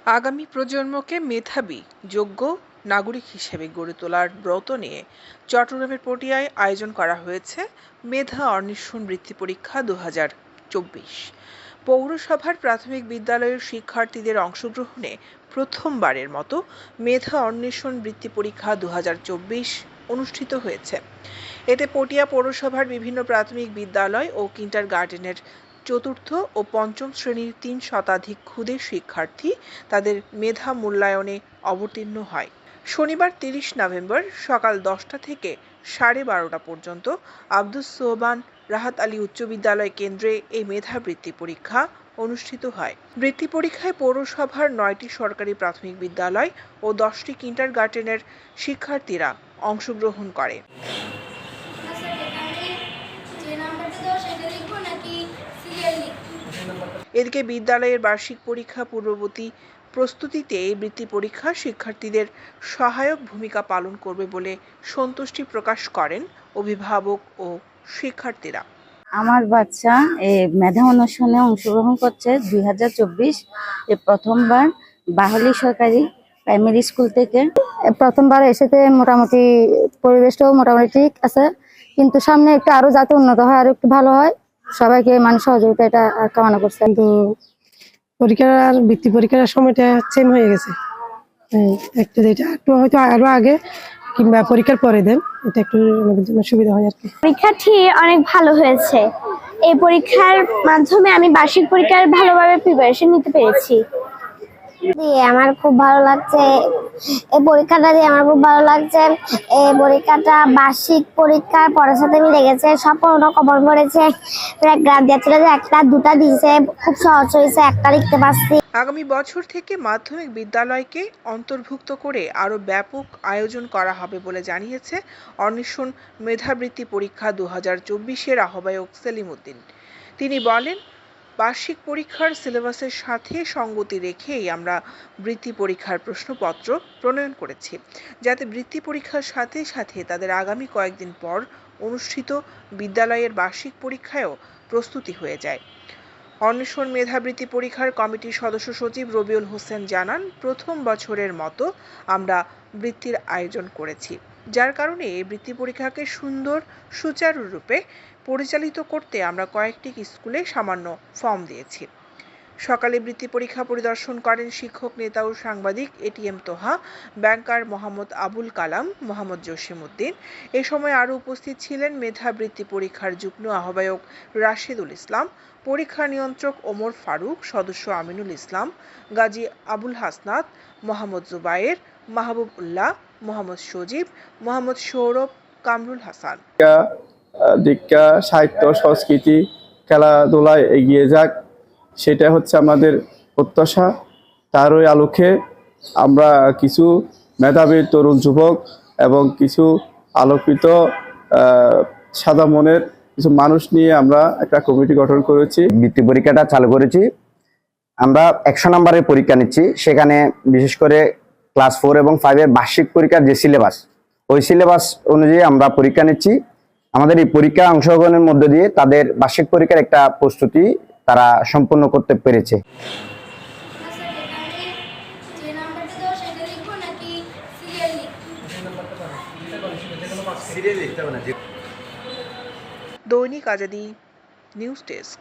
আগামী প্রজন্মকে মেধাবী, যোগ্য নাগরিক হিসেবে গড়ে তোলার ব্রত নিয়ে চট্টগ্রামের পটিয়ায় আয়োজন করা হয়েছে মেধা অন্বেষণ বৃত্তি পরীক্ষা ২০২৪। পৌরসভার প্রাথমিক বিদ্যালয়ের শিক্ষার্থীদের অংশগ্রহণে প্রথমবারের মতো মেধা অন্বেষণ বৃত্তি পরীক্ষা ২০২৪ অনুষ্ঠিত হয়েছে। এতে পটিয়া পৌরসভার বিভিন্ন প্রাথমিক বিদ্যালয় ও কিন্ডারগার্টেনের চতুর্থ ও পঞ্চম শ্রেণীর ৩ শতাধিক ক্ষুদে শিক্ষার্থী তাদের মেধা মূল্যায়নে অবতীর্ণ হয়। শনিবার ৩০ নভেম্বর সকাল ১০টা থেকে ১২:৩০ পর্যন্ত আব্দুস সোবহান রাহাত আলী উচ্চ বিদ্যালয় কেন্দ্রে এই মেধাবৃত্তি পরীক্ষা অনুষ্ঠিত হয়। বৃত্তি পরীক্ষায় পৌরসভার ৯টি সরকারি প্রাথমিক বিদ্যালয় ও 10টি কিন্ডারগার্টেনের শিক্ষার্থীরা অংশগ্রহণ করে। এদিকে বিদ্যালয়ের বার্ষিক পরীক্ষা পূর্ববর্তী প্রস্তুতিতে এই বৃত্তি পরীক্ষা শিক্ষার্থীদের সহায়ক ভূমিকা পালন করবে বলে সন্তুষ্টি প্রকাশ করেন অভিভাবক ও শিক্ষার্থীরা। আমার বাচ্চা মেধা অন্বেষণে অংশগ্রহণ করছে ২০২৪ প্রথমবার বাহলি সরকারি প্রাইমারি স্কুল থেকে। প্রথমবার এসেতে মোটামুটি পরিবেশটাও মোটামুটি ঠিক আছে, কিন্তু সামনে একটু আরো যাতে উন্নত হয়, আরো একটু ভালো হয়, সবাইকে সহযোগিতা এটা কামনা করছে। কিন্তু পরীক্ষার বৃত্তি পরীক্ষার সময়টা সেম হয়ে গেছে, একটু এটা একটু হয়তো আরো আগে কিংবা পরীক্ষার পরে দেন, এটা একটু আমাদের জন্য সুবিধা হয় আর কি। পরীক্ষাটি অনেক ভালো হয়েছে। এই পরীক্ষার মাধ্যমে আমি বার্ষিক পরীক্ষার ভালোভাবে প্রিপারেশন নিতে পেরেছি। আমার খুব ভালো লাগছে এই পরীক্ষাটা দিয়ে, আমার খুব ভালো লাগছে। এই পরীক্ষাটা বার্ষিক পরীক্ষার পড়ার সাথে মিলে গেছে, সব পড়ানো কভার করেছে। গ্রাম দিয়েছিল যে একটা দুটা দিয়েছে, খুব সহজ হয়েছে, একটা লিখতে পারছি। আগামী বছর থেকে মাধ্যমিক বিদ্যালয়কে অন্তর্ভুক্ত করে আরও ব্যাপক আয়োজন করা হবে বলে জানিয়েছে অন্বেষণ মেধাবৃত্তি পরীক্ষা ২০২৪-এর আহ্বায়ক সেলিম উদ্দিন। তিনি বলেন, বার্ষিক পরীক্ষার সিলেবাসের সাথে সঙ্গতি রেখেই আমরা বৃত্তি পরীক্ষার প্রশ্নপত্র প্রণয়ন করেছি, যাতে বৃত্তি পরীক্ষার সাথে সাথে তাদের আগামী কয়েকদিন পর অনুষ্ঠিত বিদ্যালয়ের বার্ষিক পরীক্ষায়ও প্রস্তুতি হয়ে যায়। অন্বেষণ মেধাবৃত্তি পরীক্ষার কমিটির সদস্য সচিব রবিউল হোসেন জানান, প্রথম বছরের মতো আমরা বৃত্তির আয়োজন করেছি, যার কারণে এই বৃত্তি পরীক্ষাকে সুন্দর সুচারুরূপে পরিচালিত করতে আমরা কয়েকটি স্কুলে সামান্য ফর্ম দিয়েছি। সকালে বৃত্তি পরীক্ষা পরিদর্শন করেন শিক্ষক নেতা ও সাংবাদিক এটিএম তোহা, ব্যাংকার মোহাম্মদ আবুল কালাম, মোহাম্মদ জসিম উদ্দিন। এ সময় আরও উপস্থিত ছিলেন মেধাবৃত্তি পরীক্ষার যুগ্ম আহ্বায়ক রাশেদুল ইসলাম, পরীক্ষা নিয়ন্ত্রক ওমর ফারুক, সদস্য আমিনুল ইসলাম, গাজী আবুল হাসনাত, মোহাম্মদ জুবায়ের, মাহবুব উল্লাহ, মোহাম্মদ সজীব, মোহাম্মদ সৌরভ, কামরুল হাসান। দীক্ষা, সাহিত্য, সংস্কৃতি, খেলাধুলায় এগিয়ে যাক, সেটা হচ্ছে আমাদের প্রত্যাশা। তারই আলোকে আমরা কিছু মেধাবী তরুণ যুবক এবং কিছু আলোকিত সাদা মনের কিছু মানুষ নিয়ে আমরা একটা কমিটি গঠন করেছি। বৃত্তি পরীক্ষাটা চালু করেছি। আমরা 100 নম্বরের পরীক্ষা নিচ্ছি। সেখানে বিশেষ করে ক্লাস 4 এবং 5 এর বার্ষিক পরীক্ষার যে সিলেবাস, ওই সিলেবাস অনুযায়ী আমরা পরীক্ষা নিচ্ছি। আমাদের এই পরীক্ষা অংশগ্রহণের মধ্যে দিয়ে তাদের বার্ষিক পরীক্ষার একটা প্রস্তুতি তারা সম্পন্ন করতে পেরেছে। দৈনিক আজাদী নিউজ ডেস্ক।